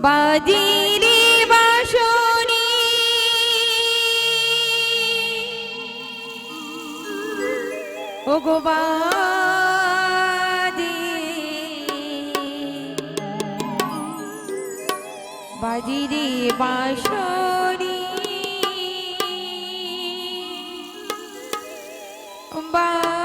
বাজিরে বাঁশরি ওগো বাজি বাজিরে বাঁশরি বাজি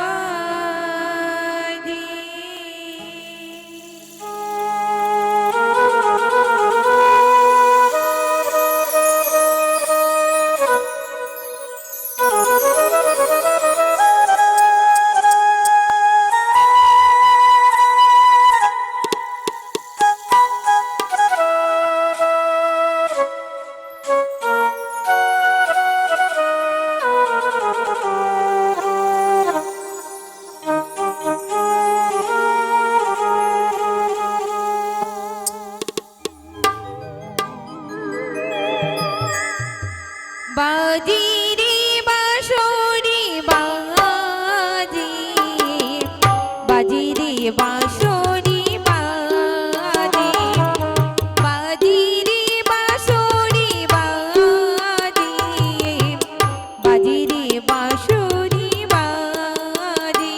বাজিরে বাঁশরি বাজি বাজিরে বাঁশরি বাজি বাজিরে বাঁশরি বাজি বাজিরে বাঁশরি বাজি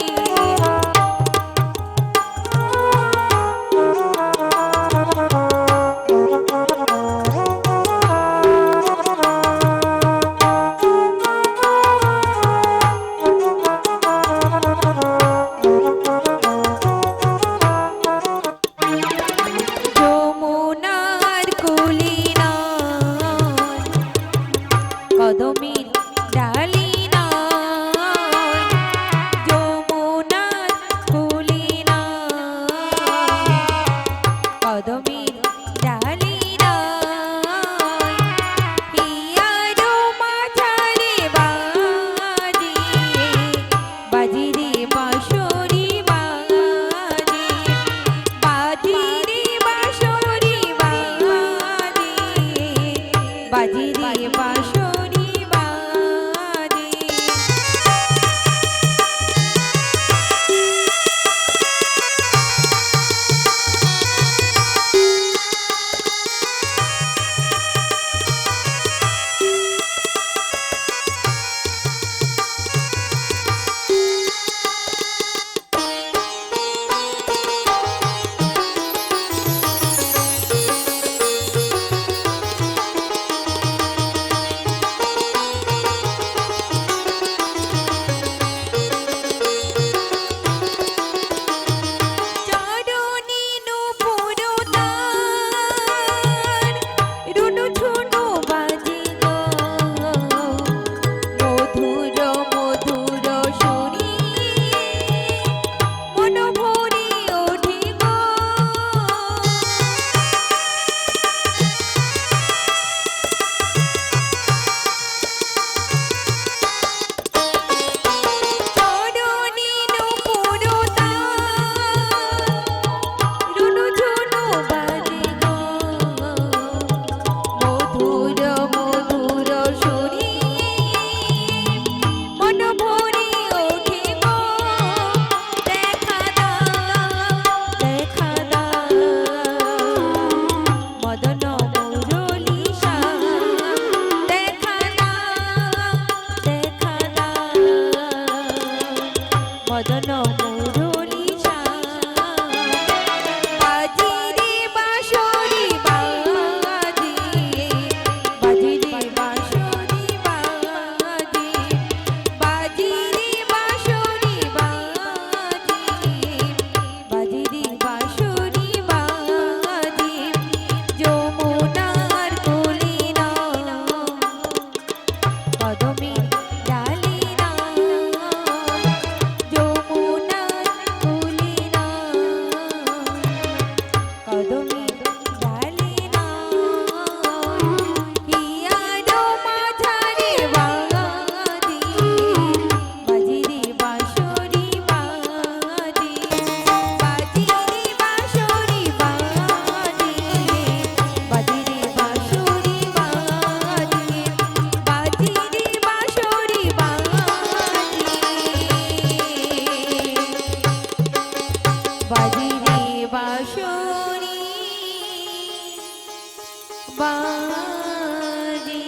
বাজে।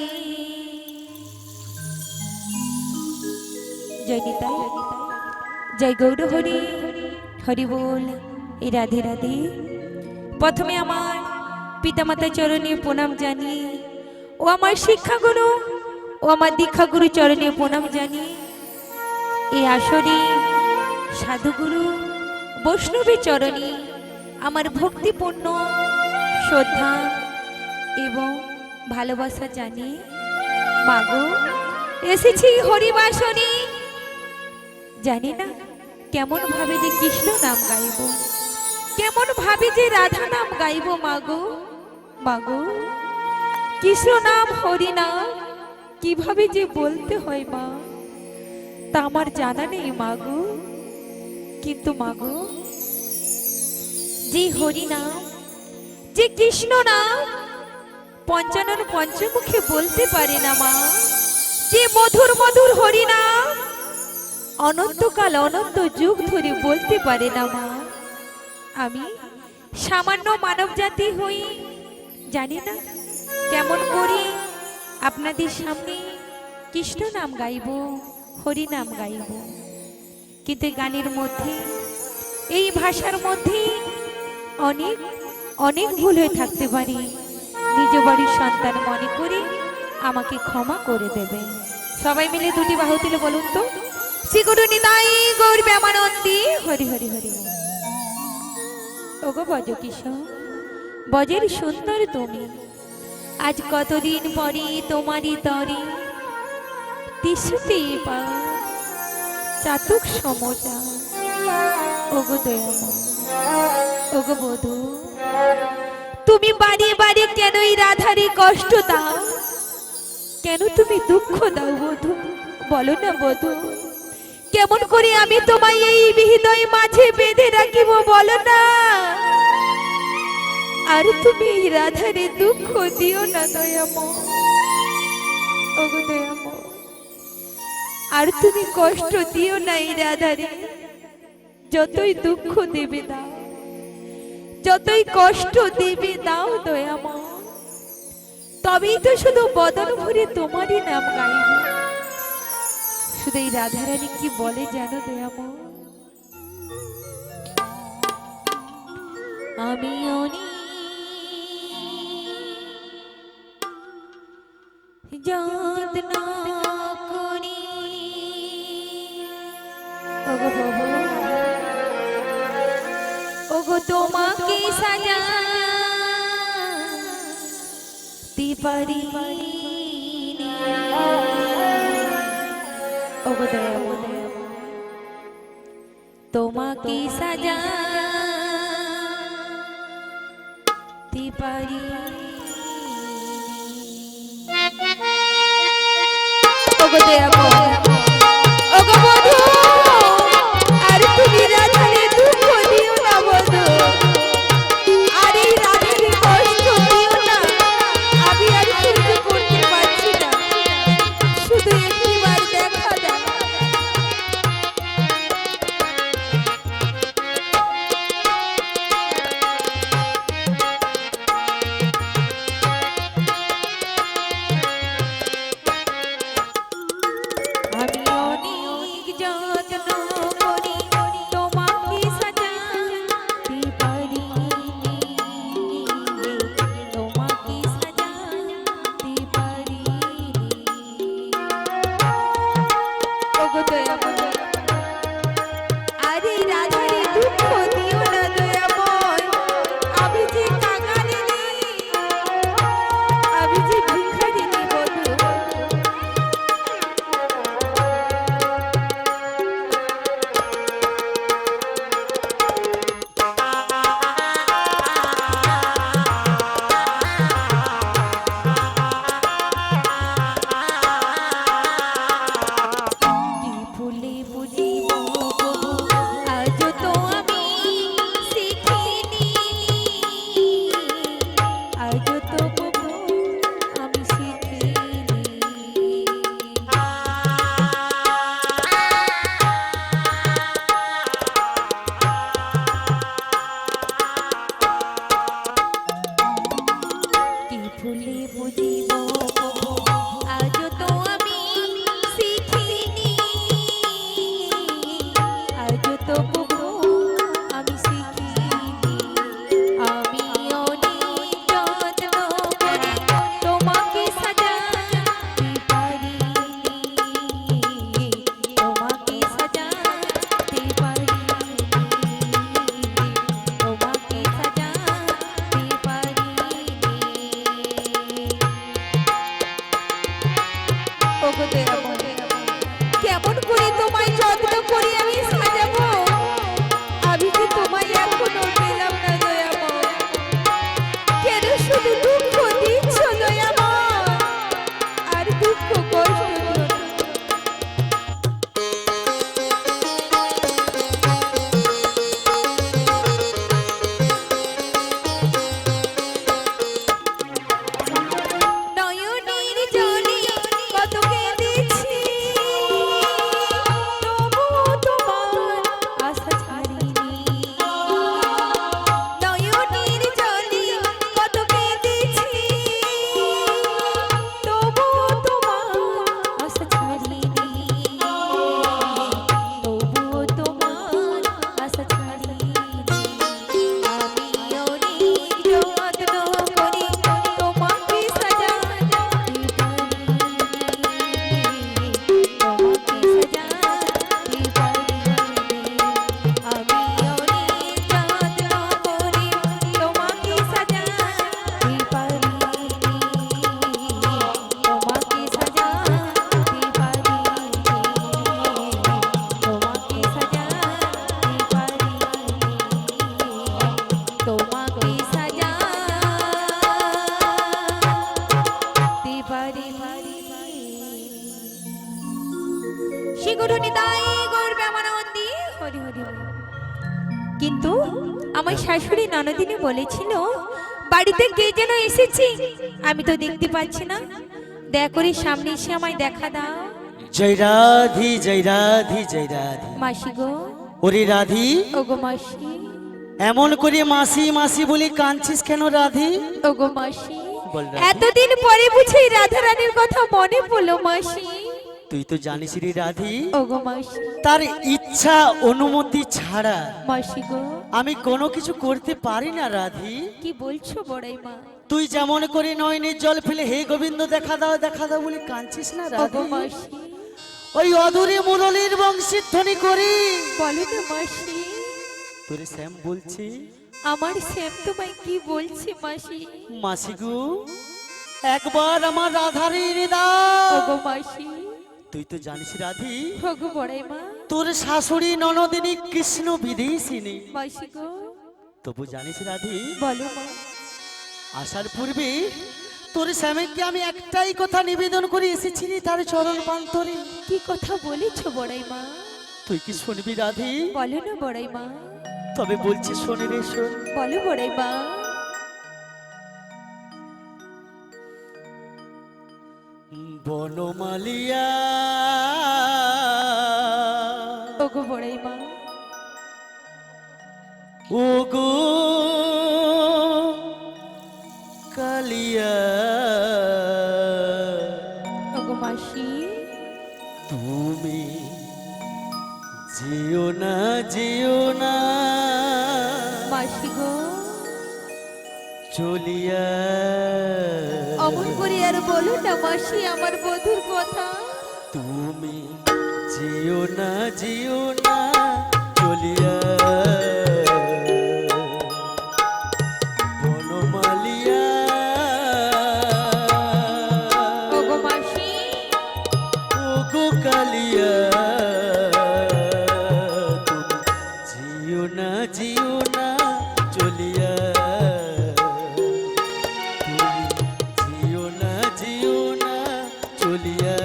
জয় নিতাই, জয় গৌর হরি, হরি বল, এই রাধে রাধে। প্রথমে আমার পিতামাতা চরণে প্রণাম জানি, ও আমার শিক্ষাগুরু ও আমার দীক্ষাগুরু চরণে প্রণাম জানি। এই আসরে সাধুগুরু বৈষ্ণবী চরণে আমার ভক্তিপূর্ণ শ্রদ্ধা এবং ভালোবাসা জানি। মাগো, এসেছি হরিবাসনে, জানি না কেমন ভাবে যে কৃষ্ণ নাম গাইব, কেমন ভাবে যে রাধা নাম গাইব। মাগো, মাগো, কৃষ্ণ নাম হরি নাম কিভাবে যে বলতে হয় মা, তা আমার জানা নেই মাগো। কিন্তু মাগো, যে হরি নাম, যে কৃষ্ণ নাম পঞ্চানন পঞ্চমুখে বলতে পারে না মা, যে মধুর মধুর হরি নাম অনন্তকাল অনন্ত যুগ ধরে বলতে পারে না মা, আমি সামান্য মানব জাতি হই, জানি না কেমন করে আপনাদের সামনে কৃষ্ণ নাম গাইব, হরি নাম গাইব। কিন্তু গানের মধ্যে, এই ভাষার মধ্যে অনেক অনেক ভুল হয়ে থাকতে পারে। নিজ বাড়ির সন্তান মনে করে আমাকে ক্ষমা করে দেবে। সবাই মিলে দুটি বাহু তুলে বলুন তো, শ্রী গুরু নিতাই গৌর প্রেমানন্দে হরি হরি হরি। ওগো বজ কিশোর, বজের সুন্দর তুমি, আজ কতদিন পরে তোমারই তরে তিসুতে পা চাতুক সমচা। ওগো দয়াময়, ওগো বধূ, তুমি বাড়ি বাড়ি কেন এই রাধারে কষ্ট দাও, কেন তুমি দুঃখ দাও বধূ, বলো না বধূ, কেমন করে আমি তোমায় এই হৃদয় মাঝে বেঁধে রাখিব বলো না। আর তুমি এই রাধারে দুঃখ দিও না দয়াময়, ওগো দয়াময়, আর তুমি কষ্ট দিও না এই রাধারে। যতই দুঃখ দেবে দাও, যতই কষ্ট দেবে দাও দয়াময়, তবেই তো শুধু বদন ভরে তোমারই নাম গাইব। শুধু এই রাধারানী কি বলে জানো দয়াময়, আমি অনেক যত্ন করি, ওগো বাবু, ওগো তোমাকে সাজাতে পারি, ওগো দয়াময়, তোমাকে সাজাতে পারি। ওগো দয়াময়, ওগো বধূ, আর তুমি রাধারে দুঃখ দিও না বধূ, আর এই রাধারে কষ্ট দিও না। আমি আর সহ্য করতে পারছি না, শুধু একটিবার দেখা দাও। ভুলে বুঝিব আজ তো আমি শিখিনি আজ তো প্রভু আমি শিখিনি আমি অনেক যত্ন করে তোমাকে সাজাতে পারিনি তোমাকে সাজাতে পারিনি তোমাকে সাজাতে পারিনি ওগো দয়াময় কেমন করে তোমায় যত্ন করে আমি সাজাবো আমি যে তোমায় এখনো পেলাম না দয়াময় কেন শুধু দুঃখ দিচ্ছ দয়াময় আর দুঃখ কষ্ট দিও না। নয়নের জলে কত কেঁদেছি তবুও তোমার আশা ছাড়িনি নয়নের জলে কত কেঁদেছি তবুও তোমার আশা ছাড়িনি তবুও তোমার আশা ছাড়িনি আমি অনেক যত্ন করে তোমাকে সাজাতে পারিনি তোমাকে সাজাতে পারিনি আমি অনেক যত্ন করে তোমাকে সাজাতে পারিনি তোমাকে সাজাতে পারিনি তোমাকে সাজাতে পারিনি তোমাকে সাজাতে পারিনি শ্রী গুরু নিতাই গৌর প্রেমানন্দে হরি হরি হরি। কিন্তু আমার শাশুড়ি ননদিনী বলেছিল বাড়িতে কে যেন এসেছে আমি তো দেখতে পাচ্ছি না দয়া করে সামনে এসে আমায় দেখা দাও জয় রাধি জয় রাধি জয় রাধি। মাসি গো ওরে রাধি ওগো মাসি এমন করে মাসি মাসি বলে কাঁদছিস কেন রাধি? ওগো মাসি বল রাধি। এতদিন পরে বুঝি রাধা রানীর কথা মনে পড়লো মাসি তুই তো জানিস রে রাধি ওগো মাসি তার ইচ্ছা অনুমতি ছাড়া মাসি গো আমি কোনো কিছু করতে পারি না রাধি। কি বলছো বড়াই মা তুই যেমন করে নয়নের জল ফেলে হে গোবিন্দ দেখা দাও বলে কাঁদছিস না ওগো রাধি? মাসি ওই অধুরে মুরলীর বংশীর ধ্বনি করি বলো না মাসি তোরে শ্যাম বলছি আমার শ্যাম তোমায় কি বলছে মাসি মাসি গো একবার আমার রাধারে এনে দাও। ওগো মাসি তুই তো জানিস রাধি ওগো বড়াই মা তোর শাশুড়ি ননদিনী কৃষ্ণ বিদেশিনী মাসি গো তবু জানিস রাধি বলো মা আসার পূর্বে তোর স্বামীকে আমি একটাই কথা নিবেদন করে এসেছি রে তার চরণ প্রান্তরে। কি কথা বলেছো বড়াই মা তুই কি শুনবি রাধি? বলো না বড়াই মা তবে বলছি শোনে রে শোন। বলো বড়াই মা বনমালিয়া ওগো বড়াই মা ও গো কালিয়া ওগো মাসি তুমি যেও না মাসি গো চলিয়া অমন করে আর বলো না মাসি আমার বধুর কথা তুমি যেও না চলিয়া বনমালিয়া ওগো মাসি ও গো কালিয়া তুমি যেও না চলিয়া তুমি যেও না চলিয়া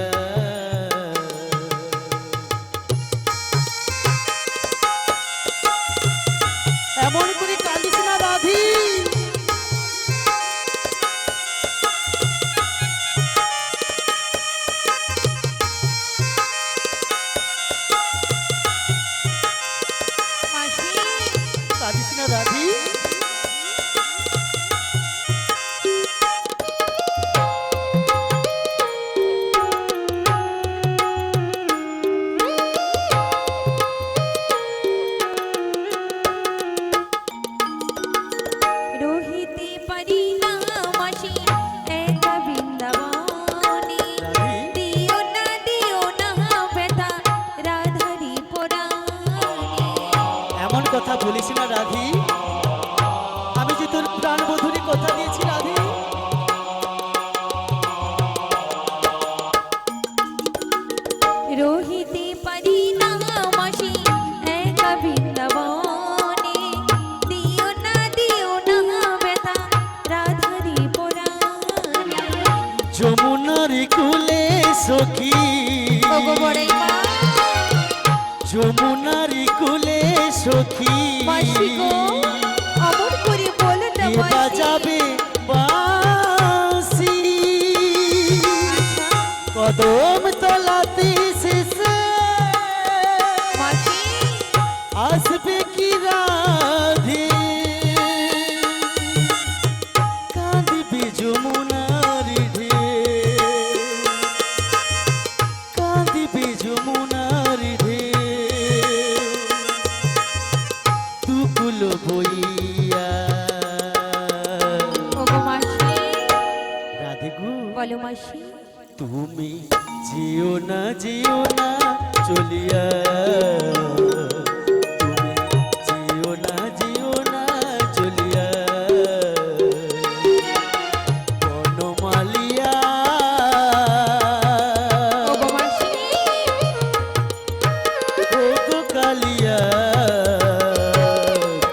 চলিস না রাধি, আমি যে তোর প্রাণ বধূরে কথা দিয়েছি রাধি। রহিতে পারি না মাসি একা বৃন্দাবনে, দিও না ব্যথা রাধারি পরাণে। যমুনার কুলে সখী, ওগো বড়াই মা, যমুনার কুলে সখী, মাসি গো অমর করে বলো না কে মাসি। বাজাবে বাঁশি কদম তলাতে শেষে, মাসি আসবে কি রাধে, কাঁদিবে যমুনার ঢেউ, কাঁদিবে যমুনার ঢেউ, তুকুল বইয়া। ওগো মাসি, রাধে গো বলো মাসি। তুমি যেও না চলিয়া, তুমি যেও না চলিয়া, বনমালিয়া। ওগো মাসি, ও গো কালিয়া,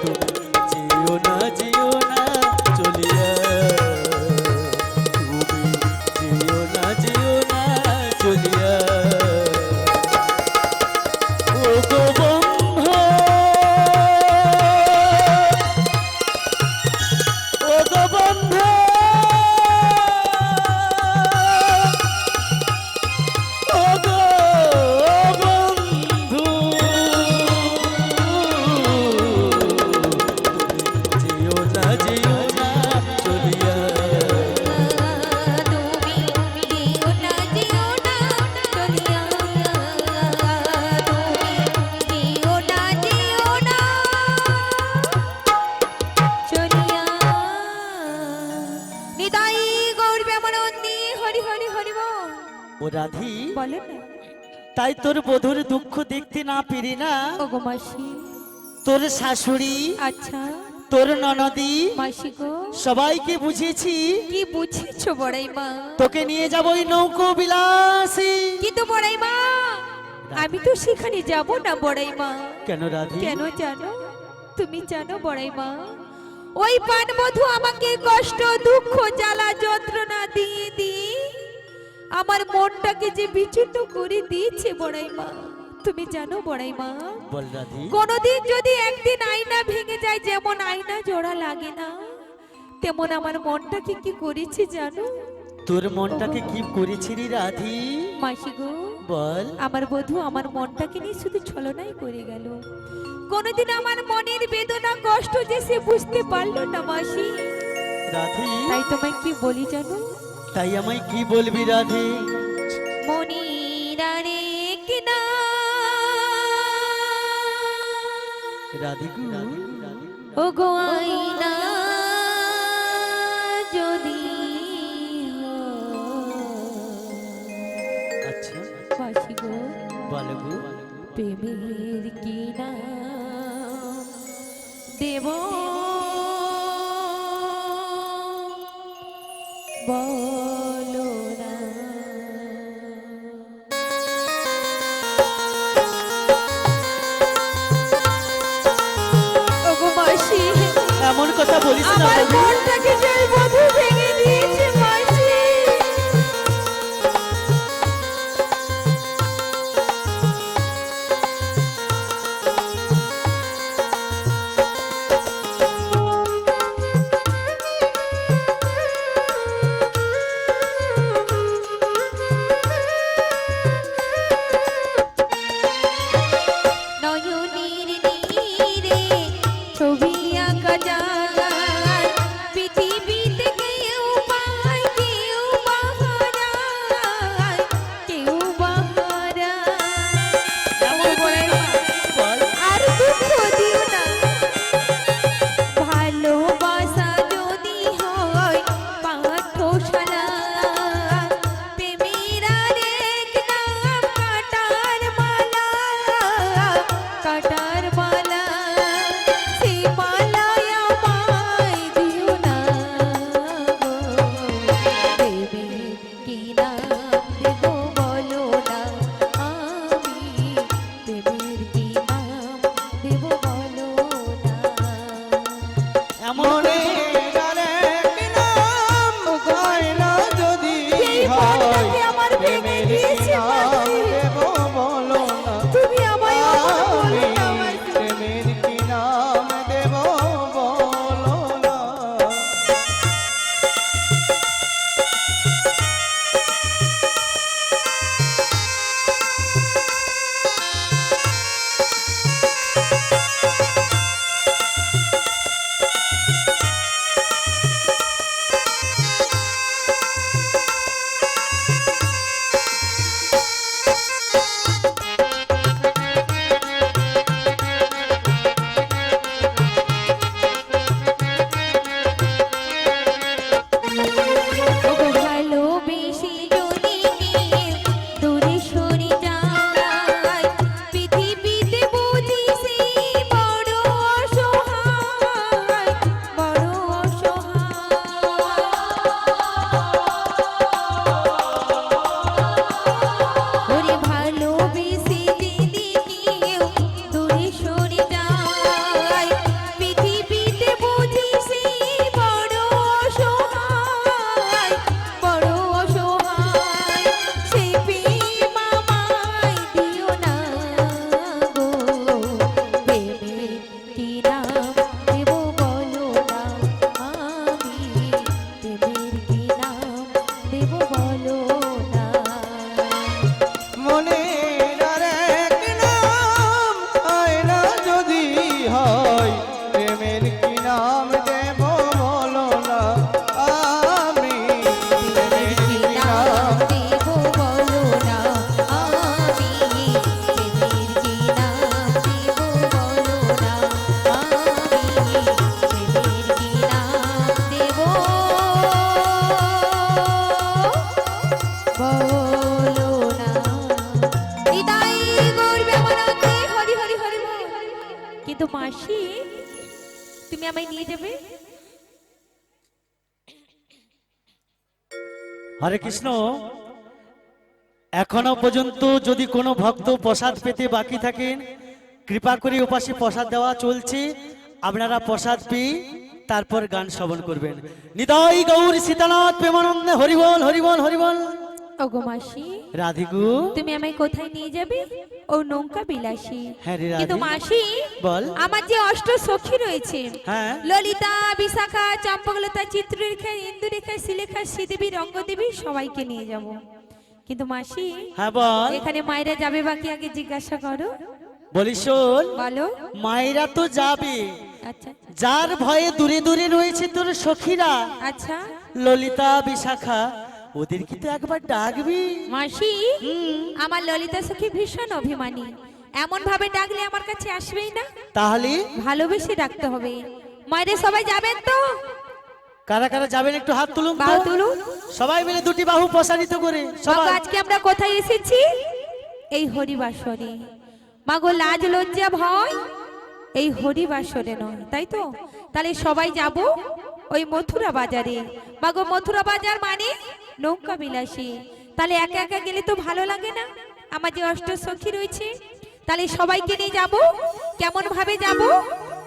তুমি যেও না চলিয়া, তুমি যেও না চলিয়া, ও গো বন্ধু, ও গো বন্ধু, ও গো বন্ধু, যেও না চলিয়া। তুমি দিও না চলিয়া, তুমি দিও না চলিয়া। নিতাই গৌর প্রেমানন্দী হরি হরি হরি বল। ও রাধি, বলেন না তাই তোর বধুর দুঃখ দেখতে না পেরে না, ওগো মাসি। তোর শাশুড়ি, আচ্ছা তোর ননদি, মাসি গো, সবাইকে বুঝিয়েছি কি বুঝেছো বড়াই মা? তোকে নিয়ে যাবো ওই নৌকো বিলাসী। কিন্তু বড়াই মা, আমি তো সেখানে যাব না বড়াই মা। কেন রাধি? কেন জানো? তুমি জানো বড়াই মা, ওই পানবধূ আমাকে কষ্ট দুঃখ জ্বালা যন্ত্রণা দিয়ে দিয়ে আমার মনটাকে যে বিচ্যুত করে দিয়েছে বড়াই মা। তুমি জানো বড়াই মা, বল রাধি। কোনদিন যদি একদিন আয়না ভেঙে যায়, যেমন আয়না জোড়া লাগে না, তেমন আমার মনটাকে কি করেছে জানো? তোর মনটাকে কি করেছিলি রাধি? মাসি গো, বল। আমার বধূ আমার মনটাকে নিয়ে শুধু ছলনাই করে গেল। কোনদিন আমার মনের বেদনা কষ্ট যে সে বুঝতে পারলো না মাসি। রাধি, তাই তোমায় কি বলি জানো? তাই আমায় কি বলবি রাধি? মনিরারে কিনা রাধি গো, ও গো আইনা যদি আচ্ছা মাসি গো, বল গো। প্রেমের কিনা দেব বলো না। ওগো মাসি, এমন কথা বলিস না আমার রাধি। মনটাকে যে বধূ ভেঙে দিয়েছে মাসি। মাসি তুমি আমায় নিয়ে যাবে? হরে কৃষ্ণ, এখনো পর্যন্ত যদি কোনো ভক্ত প্রসাদ পেতে বাকি থাকেন, কৃপা করে উপাসী প্রসাদ দেওয়া চলছে। আপনারা প্রসাদ পেয়ে তারপর গান শ্রবণ করবেন। নিতাই গৌর সীতানাথ প্রেমানন্দে হরিবল হরিবল হরিবল। ওগো মাসি রাধিকু, তুমি আমায় কোথায় নিয়ে যাবে? ও নৌকা বিলাসী। হ্যাঁ রে রাধে। কিন্তু মাসি বল। আমার যে অষ্ট সখী রয়েছে, হ্যাঁ। ললিতা, বিশাখা, চম্পকলতা, চিত্ররেখা, ইন্দুরেখা, শ্রীলেখা, শ্রীদেবী, রঙ্গদেবী সবাইকে নিয়ে যাব। কিন্তু মাসি, হ্যাঁ বল। এখানে মায়েরা যাবে বাকি আগে জিজ্ঞাসা করো। বলি শোন, বলো। মায়েরা তো যাবে, আচ্ছা যার ভয়ে দূরে দূরে রয়েছে তোর সখীরা, আচ্ছা ললিতা, বিশাখা, ওদেরকে তো একবার ডাকবি। মাসি, আমার ললিতা সখী ভীষণ অভিমানী, এমন ভাবে ডাকলে আমার কাছে আসবেই না। তাহলে ভালোবেসে ডাকতে হবে। মায়েরা সবাই যাবেন তো? কারা কারা যাবেন একটু হাত তুলুন তো। বাহু তুলুন। সবাই মিলে দুটি বাহু প্রসারিত করে মাগো, সবাই। আজকে আমরা কোথায় এসেছি? এই হরিবাসরে। মাগো, লাজ লজ্জা ভয় এই হরিবাসরে নয়, তাই তো? তাহলে সবাই যাব ওই মথুরা বাজারে। মাগো, মথুরা বাজার মানে নৌকা বিলাসী। তাহলে একা একা গেলে তো ভালো লাগে না, আমার যে অষ্ট সখী রয়েছে। তাহলে সবাইকে নিয়ে যাব। কেমন ভাবে যাব?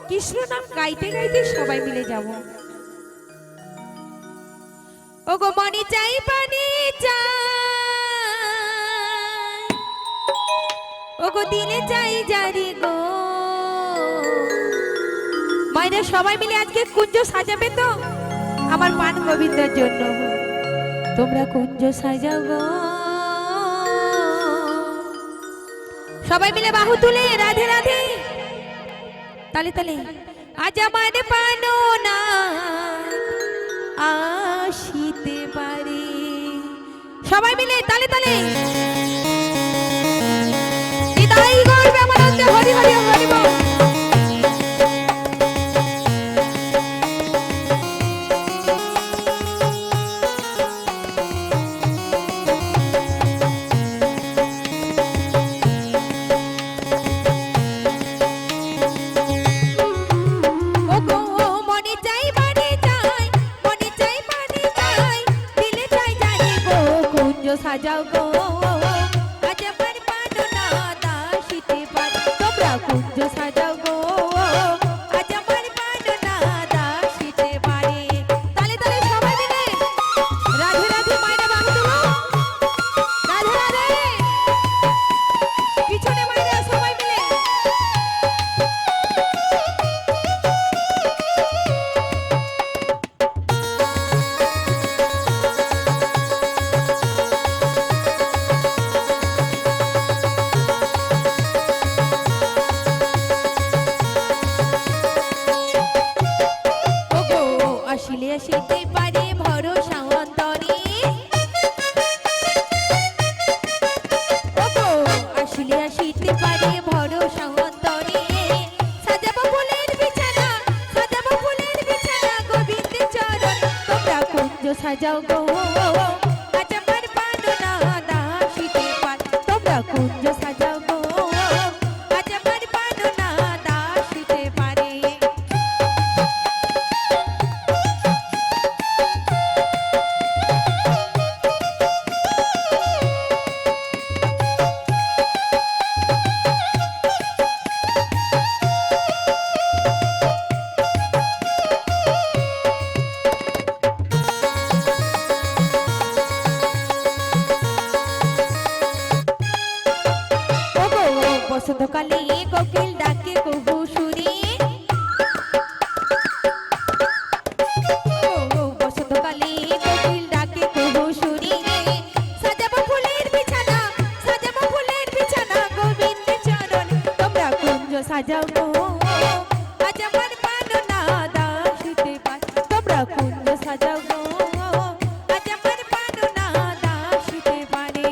কৃষ্ণ নাম গাইতে গাইতে সবাই মিলে যাব। ওগো মনি চাই পানি চাই, ওগো দিলে চাই জারি গো। মায়েরা সবাই মিলে আজকে কুঞ্জ সাজাবে তো আমার পান গোবিন্দের জন্য। তোমরা কুঞ্জ সাজাও গো। সবাই মিলে বাহু তুলে রাধে রাধে। তালে তালে আজ আমার পানো না আসিতে পারে। সবাই মিলে তালে তালে। বিদায় করবে আমার অন্তর, হরি হরি হরি বল। সাজাও গো আজ আমার পান্না দাসিতে পারে। তোমরা কুঞ্জ সাজাও গো আজ আমার পান্না দাসিতে পারে। তালে তালে সবাই মিলে রাধে রাধে মায়েরা বাহু তুলো। রাধে রাধে। পিছনে মায়েরা সবাই মিলে। আসিলে আসিতে পারে ভরসা অন্তরে। ওগো আসিলে আসিতে পারে ভরসা অন্তরে। সাজাবো ফুলের বিছানা, সাজাবো ফুলের বিছানা গোবিন্দের চরণ। তোমরা কুঞ্জ সাজাও গো আজ আমার পান্না দাসিতে পারে। তোমরা কুঞ্জ সাজাও গো আজ আমার পান্না দাসিতে পারে। বসন্তকালে কোকিল ডাকে কুহু সুরে। বসন্তকালে কোকিল ডাকে কুহু সুরে। সাজাবো ফুলের বিছানা, সাজাবো ফুলের বিছানা গোবিন্দের চরণ। তোমরা কুঞ্জ সাজাও গো আজ আমার পান্না দাসিতে পারে। তোমরা কুঞ্জ সাজাও গো আজ আমার পান্না দাসিতে পারে।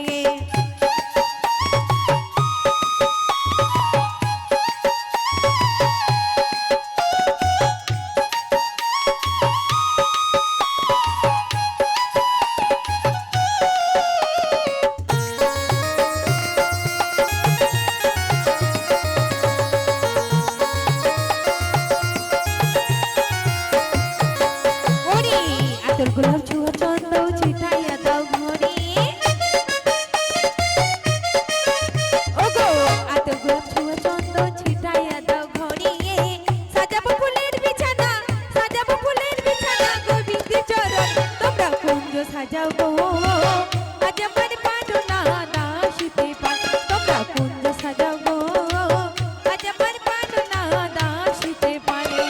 সাজাও গো আজ আমার পান্ডনা দাসিতে পান তোমরা কুঞ্জ সাজাও গো আজ আমার পান্ডনা দাসিতে পারে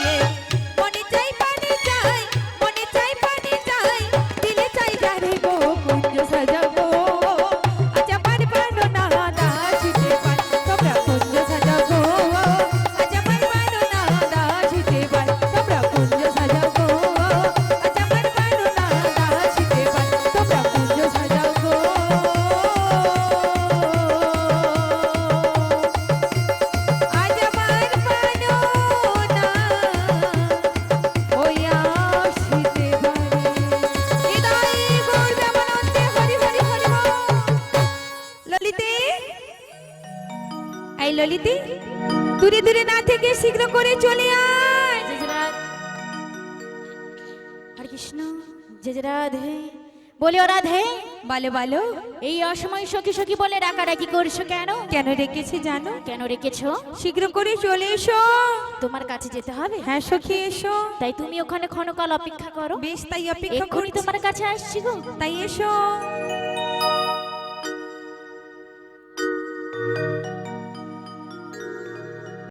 মনে চাই পানি চাই মনে চাই পানি চাই দিলে চাই যারে গো কুঞ্জ সাজাও গো আজ আমার পান্ডনা দাসিতে পান তোমরা কুঞ্জ সাজাও গো আজ আমার পান্ডনা দাসিতে পান তোমরা কুঞ্জ সাজাও গো আজ আমার পান্ডনা দাসিতে পান তোমরা কুঞ্জ সাজাও গো আজ আমার পান্ডনা ওই আসিতে পারে হৃদয় গৌর দেবানন্দে হরি হরি হরি বল। ললিতে এই ললিতে দূরে দূরে না থেকে শীঘ্র করে চলে আয়। হরে কৃষ্ণ জয় জয় রাধে বলে ও রাধে বলো বলো এই অসময় সখী সখী বলে ডাকাডাকি করছো কেন? কেন রেখেছি জানো? কেন রেখেছো? শীঘ্র করে চলে এসো। তোমার কাছে যেতে হবে? হ্যাঁ সখী এসো। তাই তুমি ওখানে ক্ষণকাল অপেক্ষা করো। বেশ তাই অপেক্ষা এক্ষুনি করছি। তোমার কাছে আসছি গো। তাই এসো।